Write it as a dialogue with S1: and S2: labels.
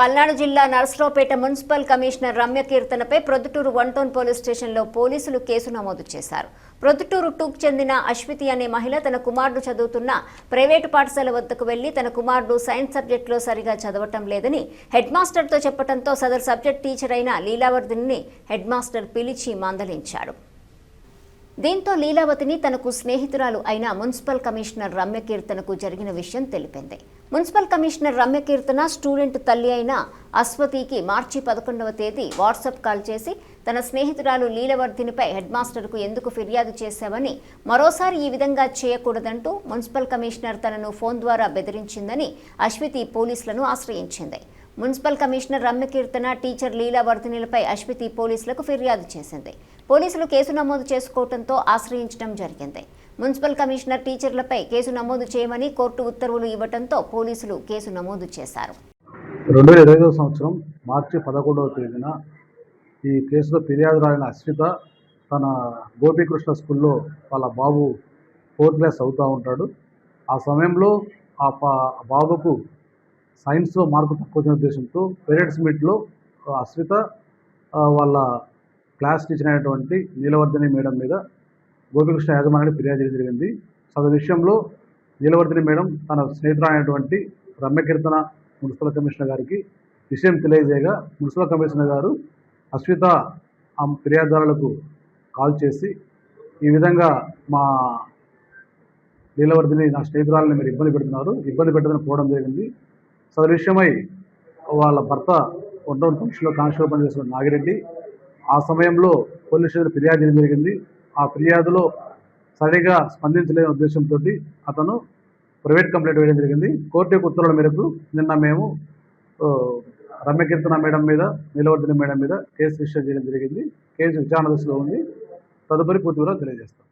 S1: పల్నాడు జిల్లా Narasaraopet municipal commissioner రమ్యకీర్తనపై Proddatur 1 town police స్టేషన్లో పోలీసులు కేసు నమోదు చేశారు. ప్రొద్దుటూరు 2కు చెందిన అశ్వితి అనే మహిళ తన కుమారుడు చదువుతున్న ప్రైవేటు పాఠశాల వద్దకు వెళ్లి తన కుమారుడు సైన్స్ సబ్జెక్టులో సరిగా చదవటం లేదని హెడ్ మాస్టర్తో చెప్పడంతో సదరు సబ్జెక్ట్ టీచర్ అయిన లీలావర్ధిని హెడ్ మాస్టర్ పిలిచి మందలించాడు. దీంతో లీలావతిని తనకు స్నేహితురాలు అయిన మున్సిపల్ కమిషనర్ రమ్యకీర్తనకు జరిగిన విషయం తెలిపింది. మున్సిపల్ కమిషనర్ రమ్యకీర్తన స్టూడెంట్ తల్లి అయిన అశ్వతికి మార్చి 11వ తేదీ వాట్సాప్ కాల్ చేసి తన స్నేహితురాలు లీలావర్ధినిపై హెడ్ మాస్టర్కు ఎందుకు ఫిర్యాదు చేశామని, మరోసారి ఈ విధంగా చేయకూడదంటూ మున్సిపల్ కమిషనర్ తనను ఫోన్ ద్వారా బెదిరించిందని అశ్వతి పోలీసులను ఆశ్రయించింది. మున్సిపల్ కమిషనర్ రమ్యకీర్తన టీచర్ లీలావర్ధినిలపై అశ్వతి పోలీసులకు ఫిర్యాదు చేసింది. పోలీసులు కేసు నమోదు చేసుకోవడంతో ఆశ్రయించడం జరిగింది. మున్సిపల్ కమిషనర్ టీచర్లపై కేసు నమోదు చేయమని కోర్టు ఉత్తర్వులు ఇవ్వడంతో పోలీసులు కేసు నమోదు చేశారు.
S2: 2020 సంవత్సరం మార్చి 11వ తేదీన ఈ కేసులో ఫిర్యాదురాలైన అశ్విత తన గోపీకృష్ణ స్కూల్లో వాళ్ళ బాబు 4th క్లాస్ అవుతూ ఉంటాడు. ఆ సమయంలో ఆ బాబుకు సైన్స్లో మార్పు తక్కువ వచ్చిన ఉద్దేశంతో పేరెంట్స్ మీట్లో అశ్విత వాళ్ళ క్లాస్ టీచర్ అయినటువంటి నీలవర్ధిని మేడం మీద గోపీకృష్ణ యాజమాన్యానికి ఫిర్యాదు చేయడం జరిగింది. సదరు విషయంలో నీలవర్ధిని మేడం తన స్నేహితురాలైనటువంటి రమ్యకీర్తన మున్సిపల్ కమిషనర్ గారికి విషయం తెలియజేయగా మున్సిపల్ కమిషనర్ గారు అశ్విత ఆ ఫిర్యాదుదారులకు కాల్ చేసి ఈ విధంగా మా లీలావర్ధిని నా స్నేహితురాలని మీరు ఇబ్బంది పెట్టదని పోవడం జరిగింది. సదరు విషయమై వాళ్ళ భర్త 1 టౌన్ పోలీసులో కానిస్టేబుల్ పనిచేస్తున్న నాగిరెడ్డి ఆ సమయంలో పోలీస్ స్టేషన్ ఫిర్యాదు చేయడం జరిగింది. ఆ ఫిర్యాదులో సరిగా స్పందించలేని ఉద్దేశంతో అతను ప్రైవేట్ కంప్లైంట్ వేయడం జరిగింది. కోర్టు యొక్క ఉత్తర్వుల మేరకు నిన్న మేము రమ్యకీర్తన మేడం మీద, నీలవర్ధిని మేడం మీద కేసు రిజిస్టర్ చేయడం జరిగింది. కేసు విచారణ దశలో ఉంది. తదుపరి పూర్తి వివరాలు తెలియజేస్తాం.